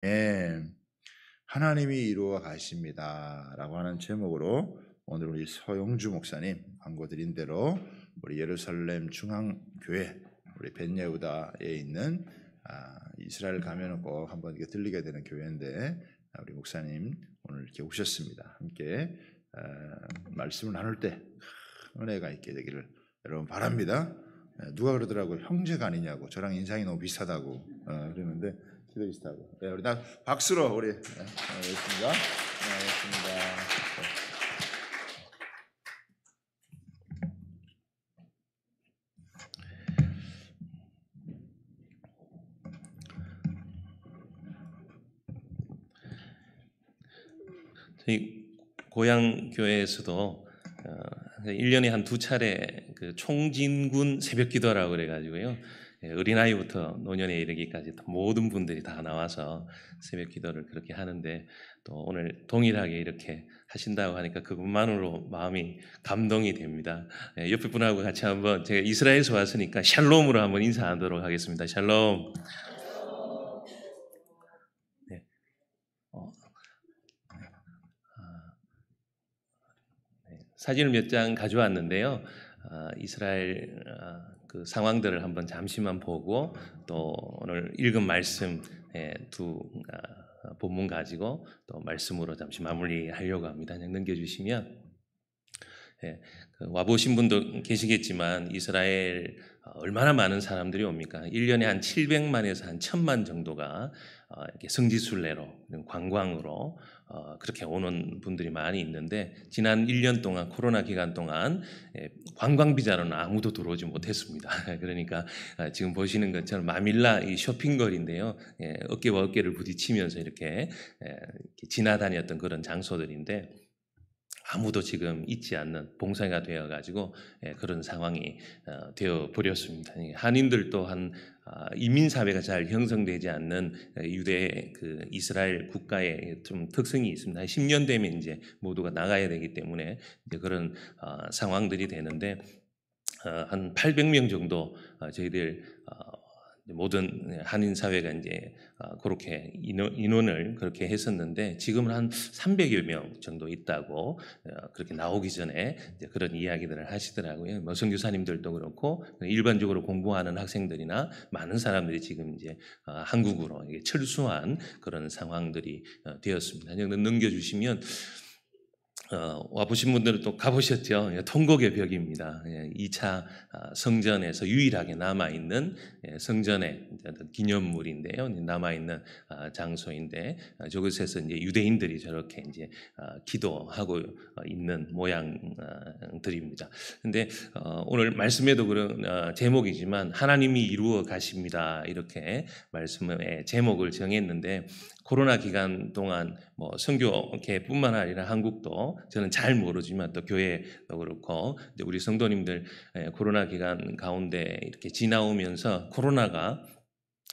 예, 하나님이 이루어 가십니다라고 하는 제목으로 오늘 우리 서용주 목사님 광고 드린 대로 우리 예루살렘 중앙교회 우리 벳예후다에 있는 이스라엘 가면은 꼭 한번 이렇게 들리게 되는 교회인데 우리 목사님 오늘 이렇게 오셨습니다. 함께 말씀을 나눌 때 은혜가 있게 되기를 여러분 바랍니다. 누가 그러더라고요. 형제가 아니냐고. 저랑 인상이 너무 비슷하다고 그러는데 기도 비슷하고. 네, 우리 다 박수로 우리 알겠습니다. 알겠습니다. 저희 고향 교회에서도 1년에 한 2차례 그 총진군 새벽기도라고 그래가지고요. 어린아이부터 노년에 이르기까지 모든 분들이 다 나와서 새벽기도를 그렇게 하는데 또 오늘 동일하게 이렇게 하신다고 하니까 그것만으로 마음이 감동이 됩니다. 옆에 분하고 같이 한번 제가 이스라엘에서 왔으니까 샬롬으로 한번 인사하도록 하겠습니다. 샬롬. 네. 사진을 몇 장 가져왔는데요. 이스라엘 그 상황들을 한번 잠시만 보고 또 오늘 읽은 말씀 두 본문 가지고 또 말씀으로 잠시 마무리하려고 합니다. 그냥 넘겨주시면 와보신 분도 계시겠지만 이스라엘 얼마나 많은 사람들이 옵니까? 1년에 한 700만에서 한 1000만 정도가 이렇게 성지순례로 관광으로 그렇게 오는 분들이 많이 있는데 지난 1년 동안 코로나 기간 동안 관광 비자로는 아무도 들어오지 못했습니다. 그러니까 지금 보시는 것처럼 마밀라 이 쇼핑거리인데요. 어깨와 어깨를 부딪히면서 이렇게 지나다녔던 그런 장소들인데 아무도 지금 있지 않는 봉쇄가 되어가지고 그런 상황이 되어 버렸습니다. 한인들 또한 이민 사회가 잘 형성되지 않는 유대 그 이스라엘 국가의 좀 특성이 있습니다. 10년 되면 이제 모두가 나가야 되기 때문에 이제 그런 상황들이 되는데 한 800명 정도 저희들 모든 한인 사회가 이제 그렇게 인원을 그렇게 했었는데 지금은 한 300여 명 정도 있다고 그렇게 나오기 전에 이제 그런 이야기들을 하시더라고요. 뭐 선교사님들도 그렇고 일반적으로 공부하는 학생들이나 많은 사람들이 지금 이제 한국으로 철수한 그런 상황들이 되었습니다. 넘겨주시면. 와보신 분들은 또 가보셨죠. 통곡의 벽입니다. 2차 성전에서 유일하게 남아있는 성전의 기념물인데요. 남아있는 장소인데 저곳에서 이제 유대인들이 저렇게 이제 기도하고 있는 모양들입니다. 근데 오늘 말씀에도 그런 제목이지만 하나님이 이루어 가십니다. 이렇게 말씀의 제목을 정했는데 코로나 기간 동안 뭐 선교계뿐만 아니라 한국도 저는 잘 모르지만 또 교회도 그렇고 우리 성도님들 코로나 기간 가운데 이렇게 지나오면서 코로나가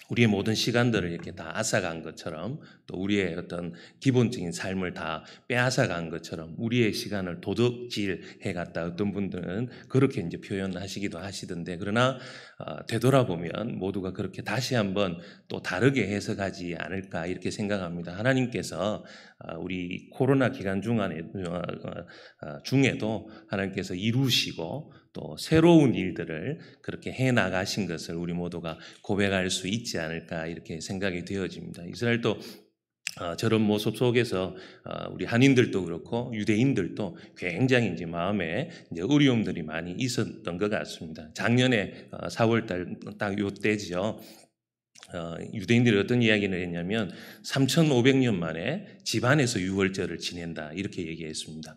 우리의 모든 시간들을 이렇게 다 앗아간 것처럼 또 우리의 어떤 기본적인 삶을 다 빼앗아간 것처럼 우리의 시간을 도둑질해 갔다 어떤 분들은 그렇게 이제 표현하시기도 하시던데 그러나 되돌아보면 모두가 그렇게 다시 한번 또 다르게 해석하지 않을까 이렇게 생각합니다. 하나님께서 우리 코로나 기간 중에도 하나님께서 이루시고 또 새로운 일들을 그렇게 해 나가신 것을 우리 모두가 고백할 수 있지 않을까 이렇게 생각이 되어집니다. 이스라엘도 저런 모습 속에서 우리 한인들도 그렇고 유대인들도 굉장히 이제 마음에 이제 어려움들이 많이 있었던 것 같습니다. 작년에 4월달 딱 요때죠. 유대인들이 어떤 이야기를 했냐면 3,500년 만에 집안에서 유월절을 지낸다 이렇게 얘기했습니다.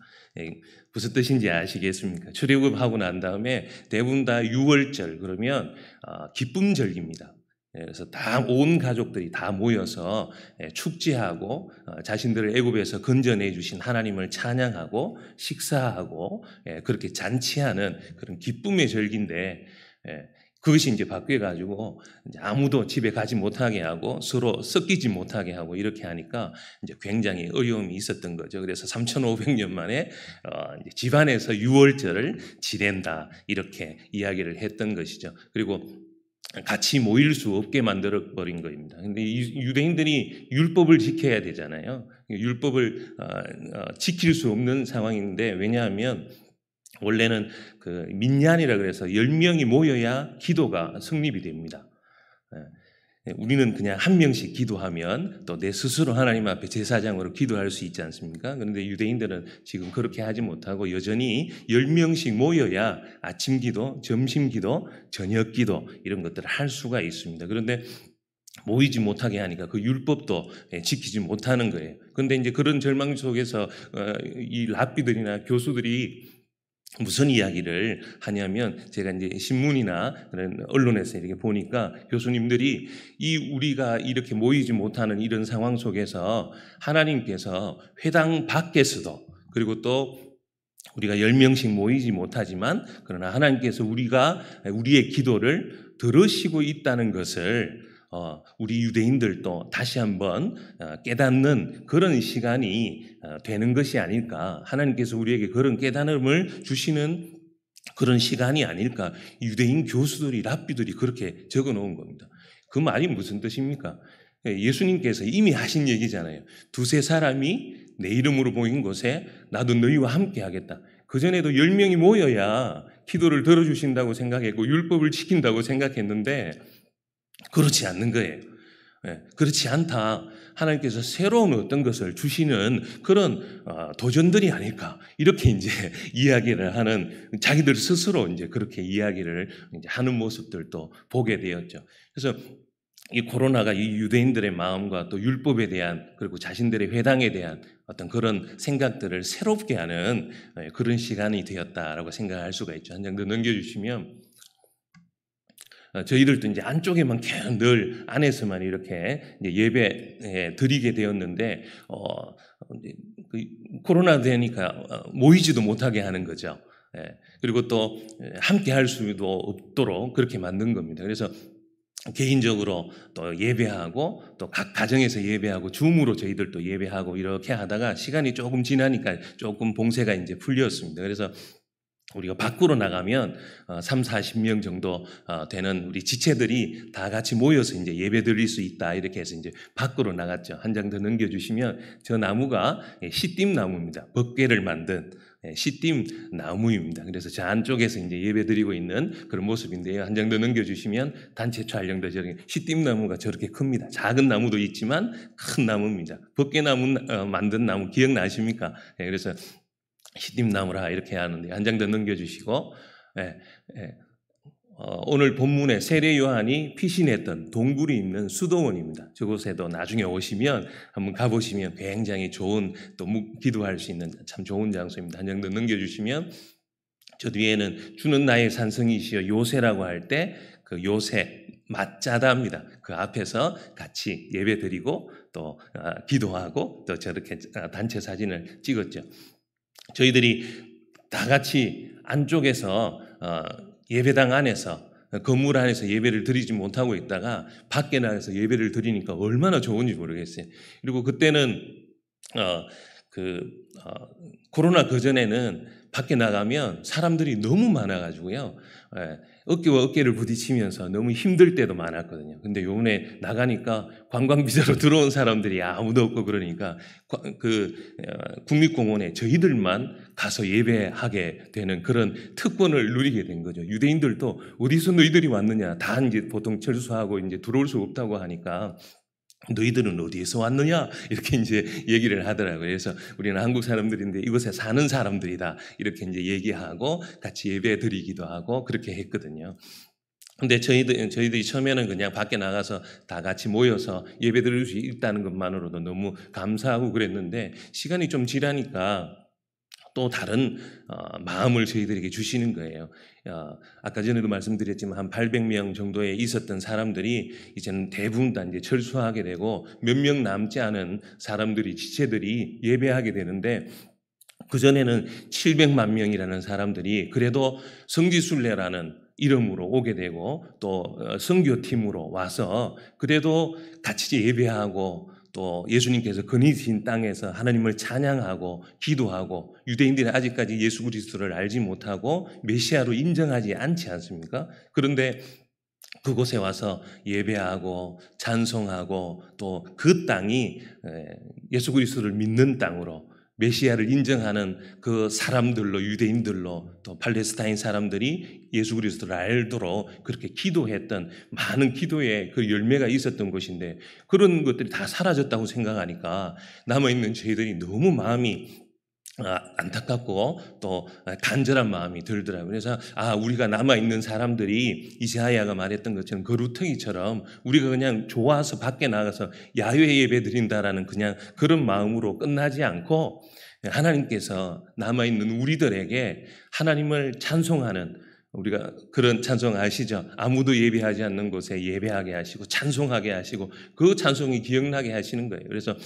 무슨 뜻인지 아시겠습니까? 출애굽하고 난 다음에 대부분 다 유월절 그러면 기쁨절기입니다. 그래서 다 온 가족들이 다 모여서 축제하고 자신들을 애굽에서 건져내 주신 하나님을 찬양하고 식사하고 그렇게 잔치하는 그런 기쁨의 절기인데 그것이 이제 바뀌어가지고 이제 아무도 집에 가지 못하게 하고 서로 섞이지 못하게 하고 이렇게 하니까 이제 굉장히 어려움이 있었던 거죠. 그래서 3,500년 만에 이제 집안에서 유월절을 지낸다 이렇게 이야기를 했던 것이죠. 그리고 같이 모일 수 없게 만들어 버린 겁니다. 근데 유대인들이 율법을 지켜야 되잖아요. 율법을 지킬 수 없는 상황인데, 왜냐하면 원래는 그 민얀이라 그래서 10명이 모여야 기도가 성립이 됩니다. 우리는 그냥 한 명씩 기도하면 또 내 스스로 하나님 앞에 제사장으로 기도할 수 있지 않습니까? 그런데 유대인들은 지금 그렇게 하지 못하고 여전히 10명씩 모여야 아침 기도, 점심 기도, 저녁 기도 이런 것들을 할 수가 있습니다. 그런데 모이지 못하게 하니까 그 율법도 지키지 못하는 거예요. 그런데 이제 그런 절망 속에서 이 랍비들이나 교수들이 무슨 이야기를 하냐면, 제가 이제 신문이나 그런 언론에서 이렇게 보니까 교수님들이 우리가 이렇게 모이지 못하는 이런 상황 속에서 하나님께서 회당 밖에서도, 그리고 또 우리가 10명씩 모이지 못하지만 그러나 하나님께서 우리의 기도를 들으시고 있다는 것을 우리 유대인들도 다시 한번 깨닫는 그런 시간이 되는 것이 아닐까. 하나님께서 우리에게 그런 깨달음을 주시는 그런 시간이 아닐까. 유대인 교수들이, 랍비들이 그렇게 적어 놓은 겁니다. 그 말이 무슨 뜻입니까? 예수님께서 이미 하신 얘기잖아요. 두세 사람이 내 이름으로 모인 곳에 나도 너희와 함께 하겠다. 그전에도 10명이 모여야 기도를 들어주신다고 생각했고 율법을 지킨다고 생각했는데 그렇지 않는 거예요. 그렇지 않다. 하나님께서 새로운 어떤 것을 주시는 그런 도전들이 아닐까. 이렇게 이제 이야기를 하는, 자기들 스스로 이제 그렇게 이야기를 이제 하는 모습들도 보게 되었죠. 그래서 이 코로나가 이 유대인들의 마음과 또 율법에 대한, 그리고 자신들의 회당에 대한 어떤 그런 생각들을 새롭게 하는 그런 시간이 되었다라고 생각할 수가 있죠. 한 장 더 넘겨주시면, 저희들도 이제 안쪽에만 계속 늘 안에서만 이렇게 이제 예배 드리게 되었는데, 코로나 되니까 모이지도 못하게 하는 거죠. 그리고 또 함께 할 수도 없도록 그렇게 만든 겁니다. 그래서 개인적으로 또 예배하고 또 각 가정에서 예배하고 줌으로 저희들도 예배하고 이렇게 하다가 시간이 조금 지나니까 조금 봉쇄가 이제 풀렸습니다. 그래서 우리가 밖으로 나가면 3, 40명 정도 되는 우리 지체들이 다 같이 모여서 이제 예배 드릴 수 있다, 이렇게 해서 이제 밖으로 나갔죠. 한 장 더 넘겨주시면, 저 나무가 시띠 나무입니다. 법궤를 만든 시띠 나무입니다. 그래서 저 안쪽에서 이제 예배 드리고 있는 그런 모습인데요. 한 장 더 넘겨주시면, 단체 촬영도 저렇게 시띠 나무가 저렇게 큽니다. 작은 나무도 있지만 큰 나무입니다. 법궤 나무 만든 나무 기억나십니까? 그래서 시딤나무라 이렇게 하는데, 한 장 더 넘겨주시고, 오늘 본문에 세례 요한이 피신했던 동굴이 있는 수도원입니다. 저곳에도 나중에 오시면 한번 가보시면 굉장히 좋은, 또 기도할 수 있는 참 좋은 장소입니다. 한 장 더 넘겨주시면, 저 뒤에는 주는 나의 산성이시여 요새라고 할 때 그 요새 맞자다입니다. 그 앞에서 같이 예배 드리고 또 기도하고 또 저렇게 단체 사진을 찍었죠. 저희들이 다 같이 안쪽에서 예배당 안에서, 건물 안에서 예배를 드리지 못하고 있다가 밖에 나가서 예배를 드리니까 얼마나 좋은지 모르겠어요. 그리고 그때는 코로나 그전에는 밖에 나가면 사람들이 너무 많아가지고요, 어깨와 어깨를 부딪히면서 너무 힘들 때도 많았거든요. 근데 요번에 나가니까 관광비자로 들어온 사람들이 아무도 없고 그러니까 국립공원에 저희들만 가서 예배하게 되는 그런 특권을 누리게 된 거죠. 유대인들도 어디서 너희들이 왔느냐, 다 이제 보통 철수하고 이제 들어올 수 없다고 하니까 너희들은 어디에서 왔느냐, 이렇게 이제 얘기를 하더라고요. 그래서 우리는 한국 사람들인데 이곳에 사는 사람들이다, 이렇게 이제 얘기하고 같이 예배 드리기도 하고 그렇게 했거든요. 근데 저희들이 처음에는 그냥 밖에 나가서 다 같이 모여서 예배 드릴 수 있다는 것만으로도 너무 감사하고 그랬는데, 시간이 좀 지나니까 또 다른 마음을 저희들에게 주시는 거예요. 아까 전에도 말씀드렸지만 한 800명 정도에 있었던 사람들이 이제는 대부분 다 이제 철수하게 되고 몇 명 남지 않은 사람들이, 지체들이 예배하게 되는데, 그전에는 700만 명이라는 사람들이 그래도 성지순례라는 이름으로 오게 되고 또 선교팀으로 와서 그래도 같이 예배하고 또 예수님께서 거니신 땅에서 하나님을 찬양하고 기도하고, 유대인들이 아직까지 예수 그리스도를 알지 못하고 메시아로 인정하지 않지 않습니까? 그런데 그곳에 와서 예배하고 찬송하고 또 그 땅이 예수 그리스도를 믿는 땅으로 메시아를 인정하는 그 사람들로, 유대인들로, 또 팔레스타인 사람들이 예수 그리스도를 알도록 그렇게 기도했던 많은 기도의 그 열매가 있었던 곳인데, 그런 것들이 다 사라졌다고 생각하니까 남아있는 저희들이 너무 마음이 안타깝고 또 간절한 마음이 들더라고요. 그래서 우리가 남아있는 사람들이 이사야가 말했던 것처럼 거루터기처럼 우리가 그냥 좋아서 밖에 나가서 야외 예배 드린다라는 그냥 그런 마음으로 끝나지 않고, 하나님께서 남아있는 우리들에게 하나님을 찬송하는, 우리가 그런 찬송 아시죠? 아무도 예배하지 않는 곳에 예배하게 하시고 찬송하게 하시고 그 찬송이 기억나게 하시는 거예요. 그래서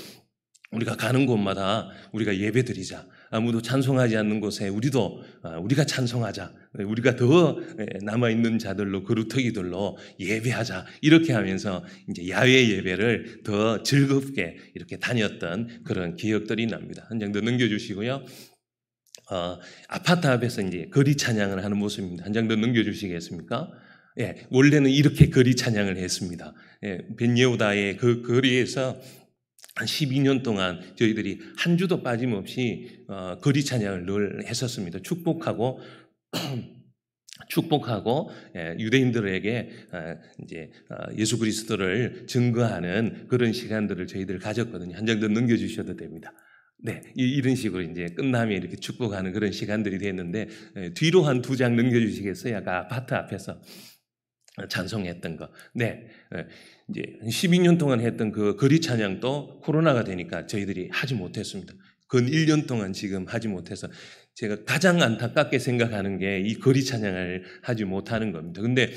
우리가 가는 곳마다 우리가 예배드리자. 아무도 찬송하지 않는 곳에 우리가 찬송하자. 우리가 더 남아있는 자들로, 거루터기들로 예배하자. 이렇게 하면서 이제 야외 예배를 더 즐겁게 이렇게 다녔던 그런 기억들이 납니다. 한 장 더 넘겨주시고요. 아파트 앞에서 이제 거리 찬양을 하는 모습입니다. 한 장 더 넘겨주시겠습니까? 예, 원래는 이렇게 거리 찬양을 했습니다. 예, 벤예후다의 그 거리에서 한 12년 동안 저희들이 한 주도 빠짐없이 거리 찬양을 늘 했었습니다. 축복하고 유대인들에게 이제 예수 그리스도를 증거하는 그런 시간들을 저희들 가졌거든요. 한 장 더 넘겨주셔도 됩니다. 네, 이런 식으로 이제 끝나면 이렇게 축복하는 그런 시간들이 됐는데, 뒤로 한 2장 넘겨주시겠어요? 아까 아파트 앞에서 찬송했던 거. 네, 이제 12년 동안 했던 그 거리 찬양도 코로나가 되니까 저희들이 하지 못했습니다. 근 1년 동안 지금 하지 못해서 제가 가장 안타깝게 생각하는 게 이 거리 찬양을 하지 못하는 겁니다. 근데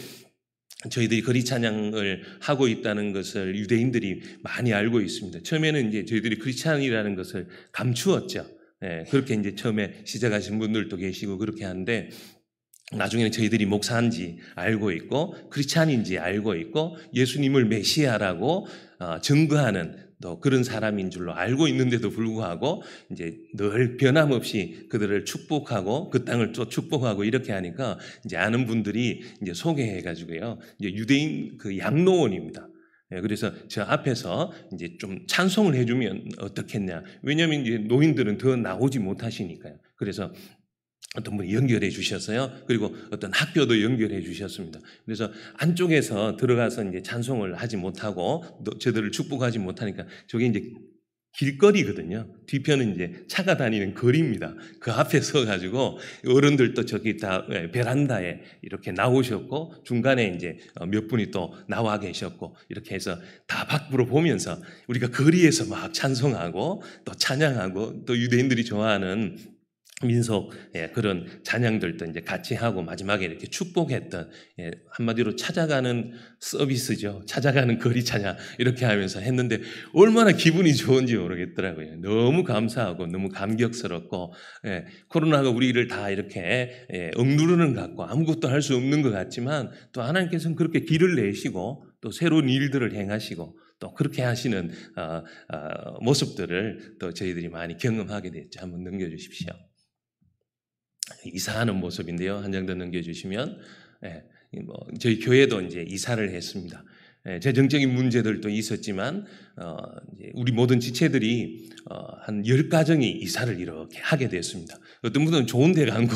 저희들이 거리 찬양을 하고 있다는 것을 유대인들이 많이 알고 있습니다. 처음에는 이제 저희들이 크리스찬이라는 것을 감추었죠. 네, 그렇게 이제 처음에 시작하신 분들도 계시고 그렇게 하는데, 나중에는 저희들이 목사인지 알고 있고 크리스찬인지 알고 있고 예수님을 메시아라고 증거하는 또 그런 사람인 줄로 알고 있는데도 불구하고 이제 늘 변함없이 그들을 축복하고 그 땅을 또 축복하고 이렇게 하니까 이제 아는 분들이 이제 소개해가지고요, 이제 유대인 그 양로원입니다. 그래서 저 앞에서 이제 좀 찬송을 해주면 어떻겠냐. 왜냐하면 이제 노인들은 더 나오지 못하시니까요. 그래서 어떤 분이 연결해 주셨어요. 그리고 어떤 학교도 연결해 주셨습니다. 그래서 안쪽에서 들어가서 이제 찬송을 하지 못하고 저들을 축복하지 못하니까 저게 이제 길거리거든요. 뒤편은 이제 차가 다니는 거리입니다. 그 앞에 서가지고 어른들도 저기 다 베란다에 이렇게 나오셨고 중간에 이제 몇 분이 또 나와 계셨고 이렇게 해서 다 밖으로 보면서 우리가 거리에서 막 찬송하고 또 찬양하고 또 유대인들이 좋아하는 민속 그런 찬양들도 이제 같이 하고 마지막에 이렇게 축복했던, 한마디로 찾아가는 서비스죠. 찾아가는 거리 찬양 이렇게 하면서 했는데 얼마나 기분이 좋은지 모르겠더라고요. 너무 감사하고 너무 감격스럽고, 코로나가 우리를 다 이렇게 억누르는 것 같고 아무것도 할 수 없는 것 같지만 또 하나님께서는 그렇게 길을 내시고 또 새로운 일들을 행하시고 또 그렇게 하시는 모습들을 또 저희들이 많이 경험하게 됐죠. 한번 넘겨주십시오. 이사하는 모습인데요. 한 장 더 넘겨주시면, 저희 교회도 이제 이사를 했습니다. 재정적인 문제들도 있었지만 우리 모든 지체들이 한 10가정이 이사를 이렇게 하게 됐습니다. 어떤 분들은 좋은 데 간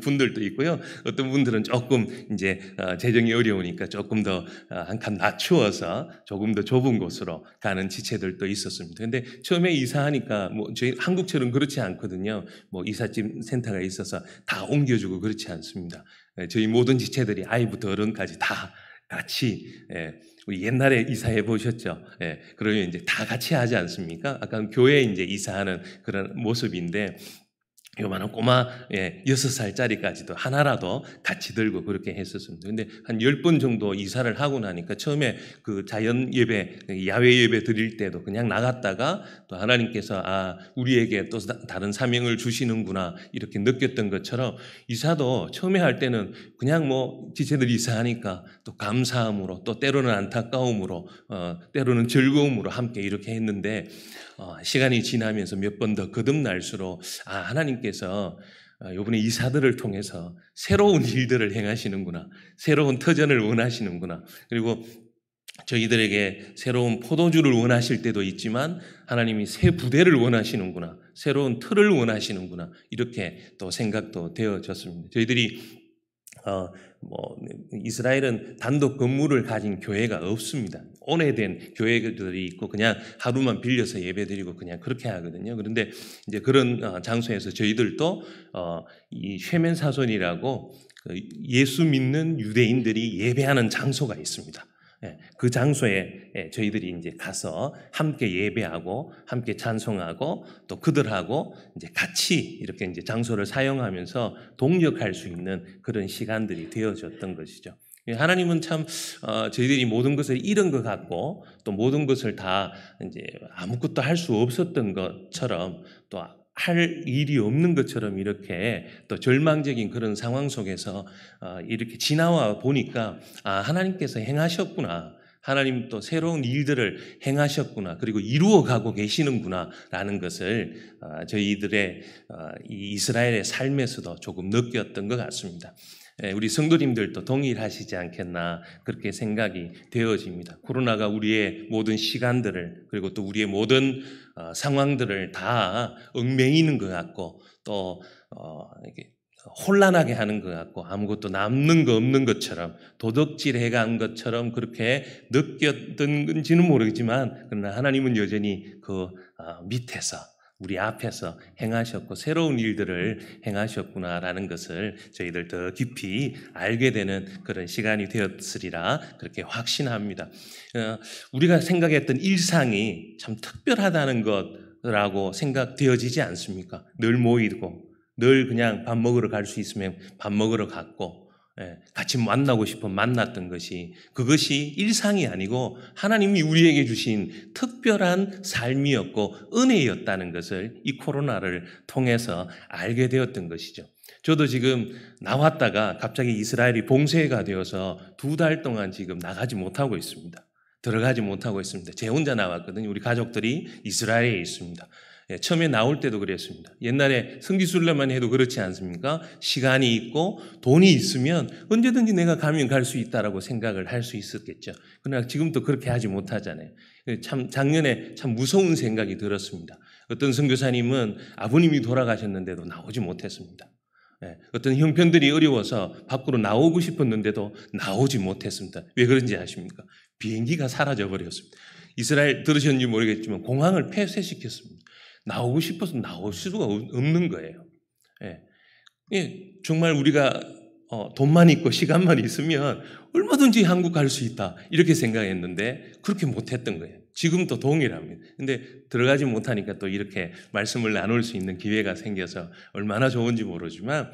분들도 있고요. 어떤 분들은 조금 이제 재정이 어려우니까 조금 더 한 칸 낮추어서 조금 더 좁은 곳으로 가는 지체들도 있었습니다. 근데 처음에 이사하니까 뭐 저희 한국처럼 그렇지 않거든요. 뭐 이삿짐 센터가 있어서 다 옮겨주고 그렇지 않습니다. 저희 모든 지체들이 아이부터 어른까지 다 같이, 우리 옛날에 이사해 보셨죠? 그러면 이제 다 같이 하지 않습니까? 아까 교회에 이제 이사하는 그런 모습인데, 요만한 꼬마 6살짜리까지도 하나라도 같이 들고 그렇게 했었습니다. 근데 한 10번 정도 이사를 하고 나니까 처음에 그 자연 예배, 야외 예배 드릴 때도 그냥 나갔다가 또 하나님께서 우리에게 또 다른 사명을 주시는구나 이렇게 느꼈던 것처럼, 이사도 처음에 할 때는 그냥 뭐 지체들이 이사하니까 또 감사함으로 또 때로는 안타까움으로 때로는 즐거움으로 함께 이렇게 했는데, 시간이 지나면서 몇 번 더 거듭날수록 하나님께서 이번에 이사들을 통해서 새로운 일들을 행하시는구나, 새로운 터전을 원하시는구나, 그리고 저희들에게 새로운 포도주를 원하실 때도 있지만 하나님이 새 부대를 원하시는구나, 새로운 틀을 원하시는구나, 이렇게 또 생각도 되어졌습니다. 저희들이 이스라엘은 단독 건물을 가진 교회가 없습니다. 오래된 교회들이 있고 그냥 하루만 빌려서 예배드리고 그냥 그렇게 하거든요. 그런데 이제 그런 장소에서 저희들도 이 쉐멘사손이라고 예수 믿는 유대인들이 예배하는 장소가 있습니다. 그 장소에 저희들이 이제 가서 함께 예배하고 함께 찬송하고 또 그들하고 이제 같이 이렇게 이제 장소를 사용하면서 동역할 수 있는 그런 시간들이 되어졌던 것이죠. 하나님은 참 저희들이 모든 것을 잃은 것 같고 또 모든 것을 다 이제 아무것도 할 수 없었던 것처럼 또 할 일이 없는 것처럼 이렇게 또 절망적인 그런 상황 속에서 이렇게 지나와 보니까 하나님께서 행하셨구나, 하나님 또 새로운 일들을 행하셨구나, 그리고 이루어가고 계시는구나라는 것을 저희들의 이 이스라엘의 삶에서도 조금 느꼈던 것 같습니다. 우리 성도님들도 동일하시지 않겠나 그렇게 생각이 되어집니다. 코로나가 우리의 모든 시간들을 그리고 또 우리의 모든 상황들을 다 얽매이는 것 같고 또 이렇게 혼란하게 하는 것 같고 아무것도 남는 거 없는 것처럼 도덕질해 간 것처럼 그렇게 느꼈던 건지는 모르지만 그러나 하나님은 여전히 그 밑에서 우리 앞에서 행하셨고 새로운 일들을 행하셨구나라는 것을 저희들 더 깊이 알게 되는 그런 시간이 되었으리라 그렇게 확신합니다. 우리가 생각했던 일상이 참 특별하다는 것이라고 생각되어지지 않습니까? 늘 모이고 늘 그냥 밥 먹으러 갈 수 있으면 밥 먹으러 갔고 같이 만나고 싶어 만났던 것이 그것이 일상이 아니고 하나님이 우리에게 주신 특별한 삶이었고 은혜였다는 것을 이 코로나를 통해서 알게 되었던 것이죠. 저도 지금 나왔다가 갑자기 이스라엘이 봉쇄가 되어서 2달 동안 지금 나가지 못하고 있습니다. 들어가지 못하고 있습니다. 제 혼자 나왔거든요. 우리 가족들이 이스라엘에 있습니다. 처음에 나올 때도 그랬습니다. 옛날에 성지순례만 해도 그렇지 않습니까? 시간이 있고 돈이 있으면 언제든지 내가 가면 갈 수 있다라고 생각을 할 수 있었겠죠. 그러나 지금도 그렇게 하지 못하잖아요. 참 작년에 참 무서운 생각이 들었습니다. 어떤 선교사님은 아버님이 돌아가셨는데도 나오지 못했습니다. 어떤 형편들이 어려워서 밖으로 나오고 싶었는데도 나오지 못했습니다. 왜 그런지 아십니까? 비행기가 사라져 버렸습니다. 이스라엘 들으셨는지 모르겠지만 공항을 폐쇄시켰습니다. 나오고 싶어서 나올 수가 없는 거예요. 정말 우리가 돈만 있고 시간만 있으면 얼마든지 한국 갈 수 있다 이렇게 생각했는데 그렇게 못했던 거예요. 지금도 동일합니다. 근데 들어가지 못하니까 또 이렇게 말씀을 나눌 수 있는 기회가 생겨서 얼마나 좋은지 모르지만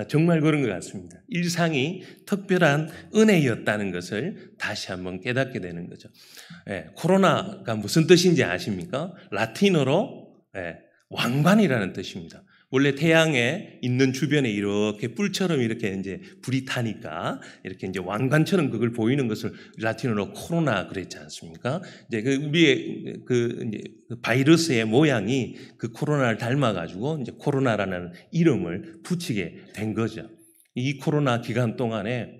정말 그런 것 같습니다. 일상이 특별한 은혜였다는 것을 다시 한번 깨닫게 되는 거죠. 코로나가 무슨 뜻인지 아십니까? 라틴어로 왕관이라는 뜻입니다. 원래 태양에 있는 주변에 이렇게 뿔처럼 이렇게 이제 불이 타니까 이렇게 이제 왕관처럼 그걸 보이는 것을 라틴어로 코로나 그랬지 않습니까? 이제 우리의 이제 바이러스의 모양이 그 코로나를 닮아가지고 이제 코로나라는 이름을 붙이게 된 거죠. 이 코로나 기간 동안에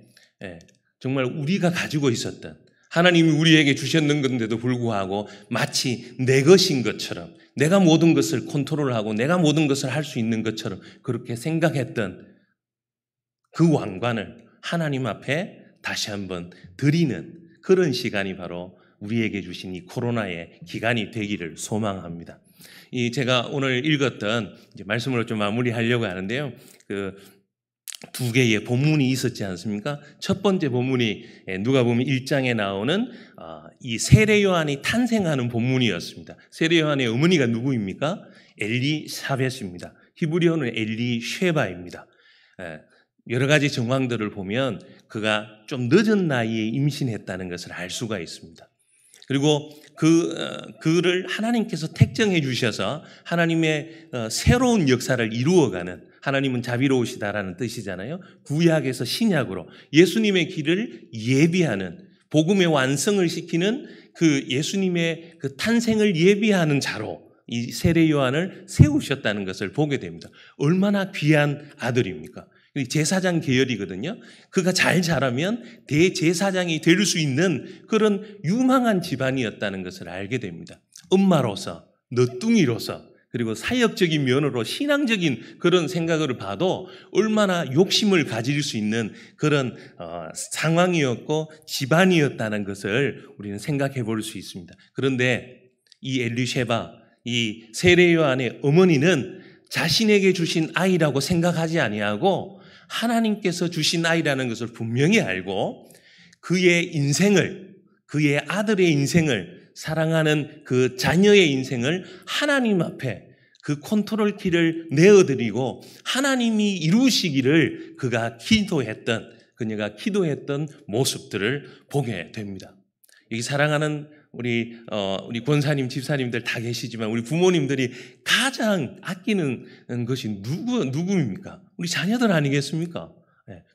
정말 우리가 가지고 있었던 하나님이 우리에게 주셨는데도 불구하고 마치 내 것인 것처럼 내가 모든 것을 컨트롤하고 내가 모든 것을 할 수 있는 것처럼 그렇게 생각했던 그 왕관을 하나님 앞에 다시 한번 드리는 그런 시간이 바로 우리에게 주신 이 코로나의 기간이 되기를 소망합니다. 제가 오늘 읽었던 이제 말씀으로 좀 마무리하려고 하는데요. 두 개의 본문이 있었지 않습니까? 첫 번째 본문이 누가복음 1장에 나오는 이 세례 요한이 탄생하는 본문이었습니다. 세례 요한의 어머니가 누구입니까? 엘리사벳입니다. 히브리어는 엘리쉐바입니다. 여러 가지 정황들을 보면 그가 좀 늦은 나이에 임신했다는 것을 알 수가 있습니다. 그리고 그를 하나님께서 택정해 주셔서 하나님의 새로운 역사를 이루어가는 하나님은 자비로우시다라는 뜻이잖아요. 구약에서 신약으로 예수님의 길을 예비하는 복음의 완성을 시키는 그 예수님의 그 탄생을 예비하는 자로 이 세례 요한을 세우셨다는 것을 보게 됩니다. 얼마나 귀한 아들입니까? 제사장 계열이거든요. 그가 잘 자라면 대제사장이 될 수 있는 그런 유망한 집안이었다는 것을 알게 됩니다. 엄마로서, 너뚱이로서, 그리고 사역적인 면으로 신앙적인 그런 생각을 봐도 얼마나 욕심을 가질 수 있는 그런 상황이었고 집안이었다는 것을 우리는 생각해 볼 수 있습니다. 그런데 이 엘리쉐바, 이 세례 요한의 어머니는 자신에게 주신 아이라고 생각하지 아니하고 하나님께서 주신 아이라는 것을 분명히 알고 그의 인생을, 그의 아들의 인생을, 사랑하는 그 자녀의 인생을 하나님 앞에 그 컨트롤 키를 내어드리고 하나님이 이루시기를 그녀가 기도했던 모습들을 보게 됩니다. 여기 사랑하는 우리 권사님, 집사님들 다 계시지만 우리 부모님들이 가장 아끼는 것이 누구입니까? 우리 자녀들 아니겠습니까?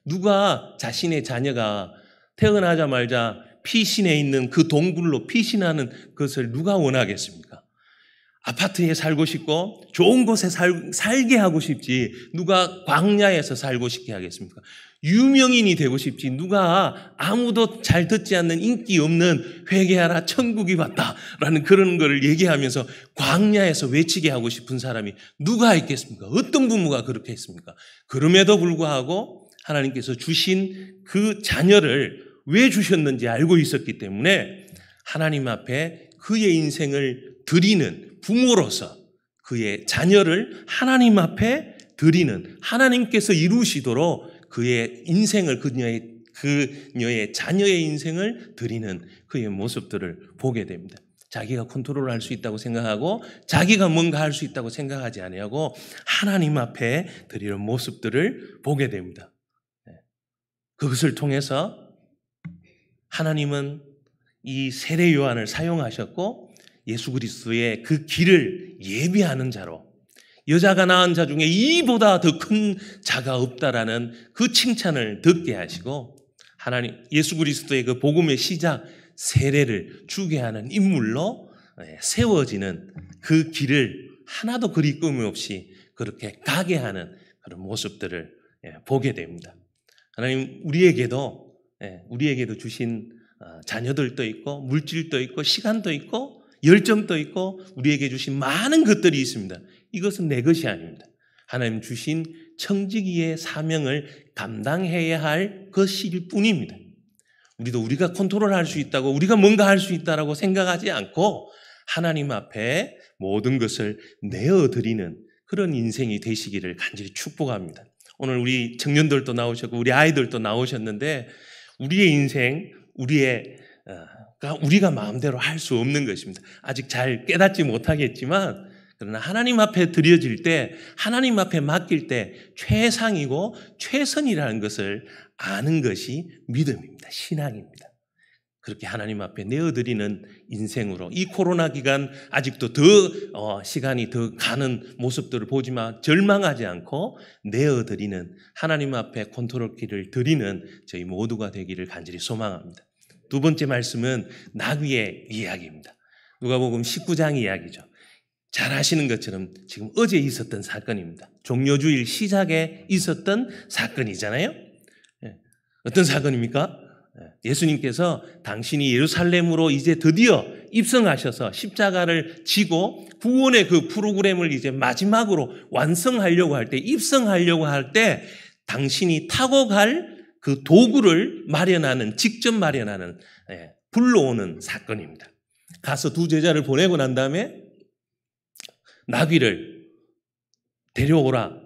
누가 자신의 자녀가 태어나자마자 피신해 있는 그 동굴로 피신하는 것을 누가 원하겠습니까? 아파트에 살고 싶고 좋은 곳에 살게 하고 싶지 누가 광야에서 살고 싶게 하겠습니까? 유명인이 되고 싶지 누가 아무도 잘 듣지 않는 인기 없는 회개하라 천국이 왔다라는 그런 걸 얘기하면서 광야에서 외치게 하고 싶은 사람이 누가 있겠습니까? 어떤 부모가 그렇게 했습니까? 그럼에도 불구하고 하나님께서 주신 그 자녀를 왜 주셨는지 알고 있었기 때문에 하나님 앞에 그의 인생을 드리는 부모로서 그의 자녀를 하나님 앞에 드리는 하나님께서 이루시도록 그의 인생을 그녀의 자녀의 인생을 드리는 그의 모습들을 보게 됩니다. 자기가 컨트롤할 수 있다고 생각하고 자기가 뭔가 할 수 있다고 생각하지 아니하고 하나님 앞에 드리는 모습들을 보게 됩니다. 그것을 통해서 하나님은 이 세례 요한을 사용하셨고 예수 그리스도의 그 길을 예비하는 자로 여자가 낳은 자 중에 이보다 더 큰 자가 없다라는 그 칭찬을 듣게 하시고 하나님 예수 그리스도의 그 복음의 시작 세례를 주게 하는 인물로 세워지는 그 길을 하나도 그리낌 없이 그렇게 가게 하는 그런 모습들을 보게 됩니다. 하나님 우리에게도 주신 자녀들도 있고 물질도 있고 시간도 있고 열정도 있고 우리에게 주신 많은 것들이 있습니다. 이것은 내 것이 아닙니다. 하나님 주신 청지기의 사명을 감당해야 할 것일 뿐입니다. 우리가 컨트롤할 수 있다고 우리가 뭔가 할 수 있다고 생각하지 않고 하나님 앞에 모든 것을 내어드리는 그런 인생이 되시기를 간절히 축복합니다. 오늘 우리 청년들도 나오셨고 우리 아이들도 나오셨는데 우리의 인생, 우리가 마음대로 할 수 없는 것입니다. 아직 잘 깨닫지 못하겠지만 그러나 하나님 앞에 드려질 때 하나님 앞에 맡길 때 최상이고 최선이라는 것을 아는 것이 믿음입니다. 신앙입니다. 그렇게 하나님 앞에 내어드리는 인생으로 이 코로나 기간 아직도 더 시간이 더 가는 모습들을 보지만 절망하지 않고 내어드리는 하나님 앞에 컨트롤 키를 드리는 저희 모두가 되기를 간절히 소망합니다. 두 번째 말씀은 나귀의 이야기입니다. 누가복음 19장 이야기죠. 잘 아시는 것처럼 지금 어제 있었던 사건입니다. 종려주일 시작에 있었던 사건이잖아요. 어떤 사건입니까? 예수님께서 당신이 예루살렘으로 이제 드디어 입성하셔서 십자가를 지고 구원의 그 프로그램을 이제 마지막으로 완성하려고 할 때, 입성하려고 할 때 당신이 타고 갈 그 도구를 직접 마련하는, 불러오는 사건입니다. 가서 두 제자를 보내고 난 다음에 나귀를 데려오라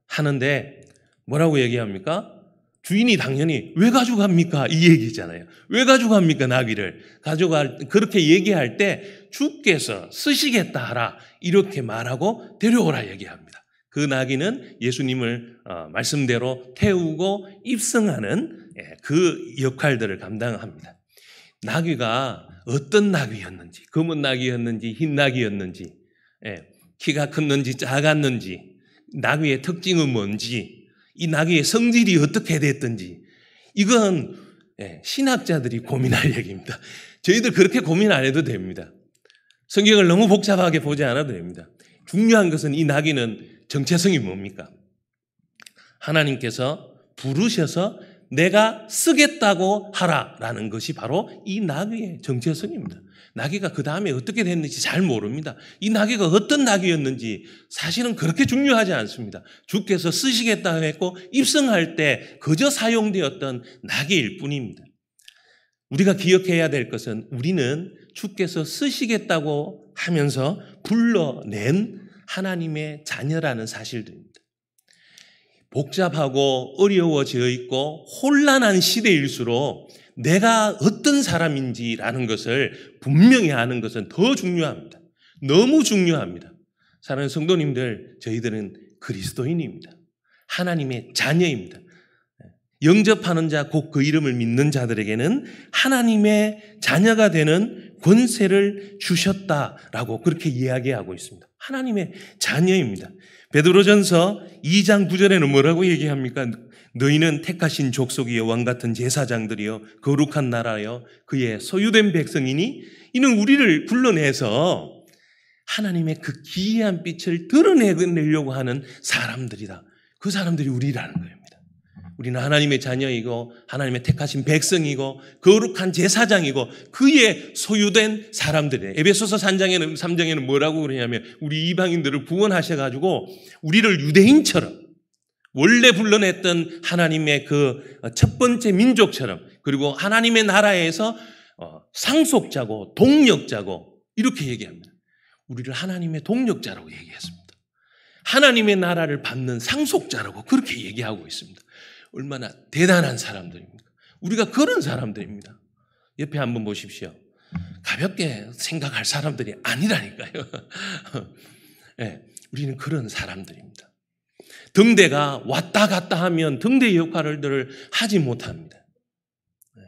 하는데 뭐라고 얘기합니까? 주인이 당연히 왜 가져갑니까? 이 얘기잖아요. 왜 가져갑니까? 나귀를 그렇게 얘기할 때 주께서 쓰시겠다 하라 이렇게 말하고 데려오라 얘기합니다. 그 나귀는 예수님을 말씀대로 태우고 입성하는 그 역할들을 감당합니다. 나귀가 어떤 나귀였는지, 검은 나귀였는지 흰 나귀였는지, 키가 컸는지 작았는지, 나귀의 특징은 뭔지, 이 나귀의 성질이 어떻게 됐든지 이건 신학자들이 고민할 얘기입니다. 저희들 그렇게 고민 안 해도 됩니다. 성경을 너무 복잡하게 보지 않아도 됩니다. 중요한 것은 이 나귀는 정체성이 뭡니까? 하나님께서 부르셔서 내가 쓰겠다고 하라라는 것이 바로 이 나귀의 정체성입니다. 나귀가 그 다음에 어떻게 됐는지 잘 모릅니다. 이 나귀가 어떤 나귀였는지 사실은 그렇게 중요하지 않습니다. 주께서 쓰시겠다 했고 입성할 때 그저 사용되었던 나귀일 뿐입니다. 우리가 기억해야 될 것은 우리는 주께서 쓰시겠다고 하면서 불러낸 하나님의 자녀라는 사실들입니다. 복잡하고 어려워져 있고 혼란한 시대일수록 내가 어떤 사람인지라는 것을 분명히 아는 것은 더 중요합니다. 너무 중요합니다. 사랑하는 성도님들, 저희들은 그리스도인입니다. 하나님의 자녀입니다. 영접하는 자, 곧 그 이름을 믿는 자들에게는 하나님의 자녀가 되는 권세를 주셨다라고 그렇게 이야기하고 있습니다. 하나님의 자녀입니다. 베드로전서 2장 9절에는 뭐라고 얘기합니까? 너희는 택하신 족속이여 왕같은 제사장들이여 거룩한 나라여 그의 소유된 백성이니 이는 우리를 불러내서 하나님의 그 기이한 빛을 드러내려고 하는 사람들이다. 그 사람들이 우리라는 겁니다. 우리는 하나님의 자녀이고 하나님의 택하신 백성이고 거룩한 제사장이고 그의 소유된 사람들이에요. 에베소서 3장에는 뭐라고 그러냐면 우리 이방인들을 구원하셔가지고 우리를 유대인처럼 원래 불러냈던 하나님의 그 첫 번째 민족처럼 그리고 하나님의 나라에서 상속자고 동력자고 이렇게 얘기합니다. 우리를 하나님의 동력자라고 얘기했습니다. 하나님의 나라를 받는 상속자라고 그렇게 얘기하고 있습니다. 얼마나 대단한 사람들입니까? 우리가 그런 사람들입니다. 옆에 한번 보십시오. 가볍게 생각할 사람들이 아니라니까요. 네, 우리는 그런 사람들입니다. 등대가 왔다 갔다 하면 등대 역할을 하지 못합니다. 네.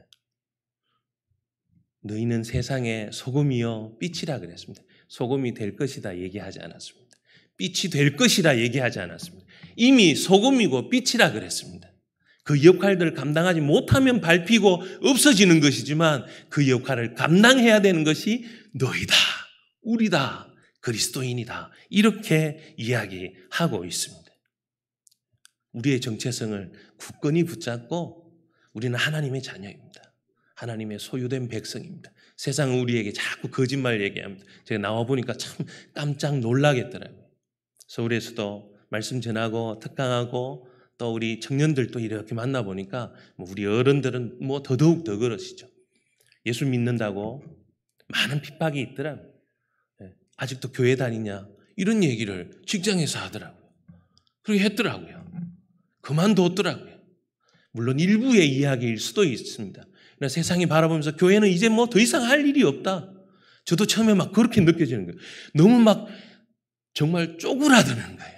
너희는 세상의 소금이요 빛이라 그랬습니다. 소금이 될 것이다 얘기하지 않았습니다. 빛이 될 것이라 얘기하지 않았습니다. 이미 소금이고 빛이라 그랬습니다. 그 역할들을 감당하지 못하면 밟히고 없어지는 것이지만 그 역할을 감당해야 되는 것이 너희다, 우리다, 그리스도인이다 이렇게 이야기하고 있습니다. 우리의 정체성을 굳건히 붙잡고 우리는 하나님의 자녀입니다. 하나님의 소유된 백성입니다. 세상은 우리에게 자꾸 거짓말 얘기합니다. 제가 나와보니까 참 깜짝 놀라겠더라고요. 서울에서도 말씀 전하고 특강하고 또 우리 청년들도 이렇게 만나보니까 우리 어른들은 더더욱 더 그러시죠. 예수 믿는다고 많은 핍박이 있더라고요. 아직도 교회 다니냐 이런 얘기를 직장에서 하더라고요. 그렇게 했더라고요. 그만뒀더라고요. 물론 일부의 이야기일 수도 있습니다. 그러나 세상이 바라보면서 교회는 이제 더 이상 할 일이 없다. 저도 처음에 막 그렇게 느껴지는 거예요. 너무 막 정말 쪼그라드는 거예요.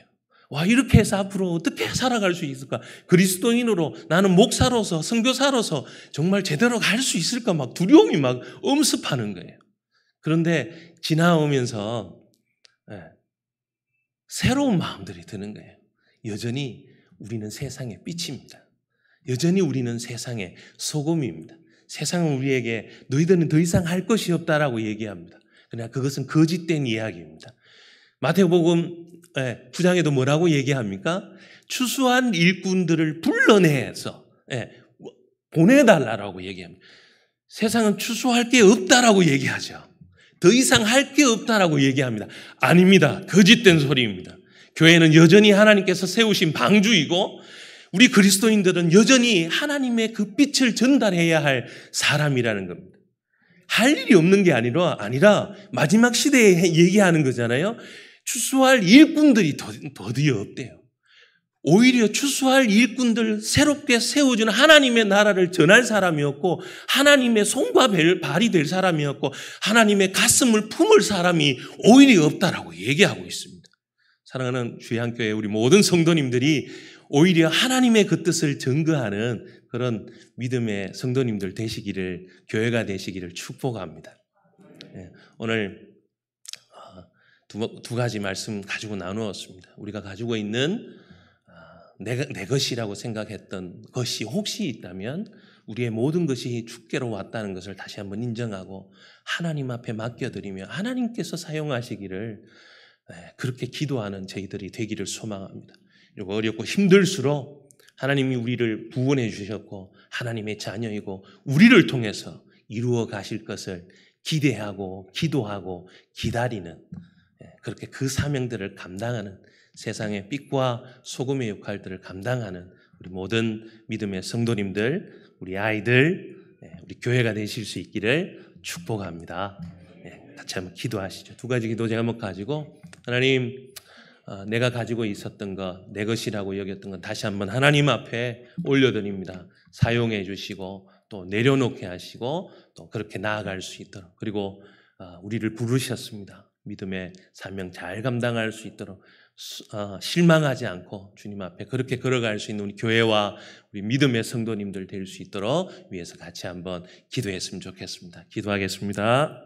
와, 이렇게 해서 앞으로 어떻게 살아갈 수 있을까? 그리스도인으로 나는 목사로서 선교사로서 정말 제대로 갈 수 있을까? 막 두려움이 막 엄습하는 거예요. 그런데 지나오면서 새로운 마음들이 드는 거예요. 여전히 우리는 세상의 빛입니다. 여전히 우리는 세상의 소금입니다. 세상은 우리에게 너희들은 더 이상 할 것이 없다라고 얘기합니다. 그러나 그것은 거짓된 이야기입니다. 마태복음 9장에도 뭐라고 얘기합니까? 추수한 일꾼들을 불러내서 보내달라고 얘기합니다. 세상은 추수할 게 없다라고 얘기하죠. 더 이상 할 게 없다라고 얘기합니다. 아닙니다. 거짓된 소리입니다. 교회는 여전히 하나님께서 세우신 방주이고 우리 그리스도인들은 여전히 하나님의 그 빛을 전달해야 할 사람이라는 겁니다. 할 일이 없는 게 아니라 마지막 시대에 얘기하는 거잖아요. 추수할 일꾼들이 더디어 없대요. 오히려 추수할 일꾼들 새롭게 세워주는 하나님의 나라를 전할 사람이었고 하나님의 손과 발이 될 사람이었고 하나님의 가슴을 품을 사람이 오히려 없다라고 얘기하고 있습니다. 사랑하는 주의 한교회 우리 모든 성도님들이 오히려 하나님의 그 뜻을 전거하는 그런 믿음의 성도님들 되시기를, 교회가 되시기를 축복합니다. 오늘 두 가지 말씀 가지고 나누었습니다. 우리가 가지고 있는 내 것이라고 생각했던 것이 혹시 있다면 우리의 모든 것이 주께로 왔다는 것을 다시 한번 인정하고 하나님 앞에 맡겨드리며 하나님께서 사용하시기를 그렇게 기도하는 저희들이 되기를 소망합니다. 그리고 어렵고 힘들수록 하나님이 우리를 구원해 주셨고 하나님의 자녀이고 우리를 통해서 이루어 가실 것을 기대하고 기도하고 기다리는 그렇게 그 사명들을 감당하는 세상의 빛과 소금의 역할들을 감당하는 우리 모든 믿음의 성도님들, 우리 아이들, 우리 교회가 되실 수 있기를 축복합니다. 같이 한번 기도하시죠. 두 가지 기도 제가 한번 가지고 하나님, 내가 가지고 있었던 것, 내 것이라고 여겼던 것 다시 한번 하나님 앞에 올려드립니다. 사용해 주시고 또 내려놓게 하시고 또 그렇게 나아갈 수 있도록, 그리고 우리를 부르셨습니다. 믿음의 사명 잘 감당할 수 있도록 실망하지 않고 주님 앞에 그렇게 걸어갈 수 있는 우리 교회와 우리 믿음의 성도님들 될 수 있도록 위해서 같이 한번 기도했으면 좋겠습니다. 기도하겠습니다.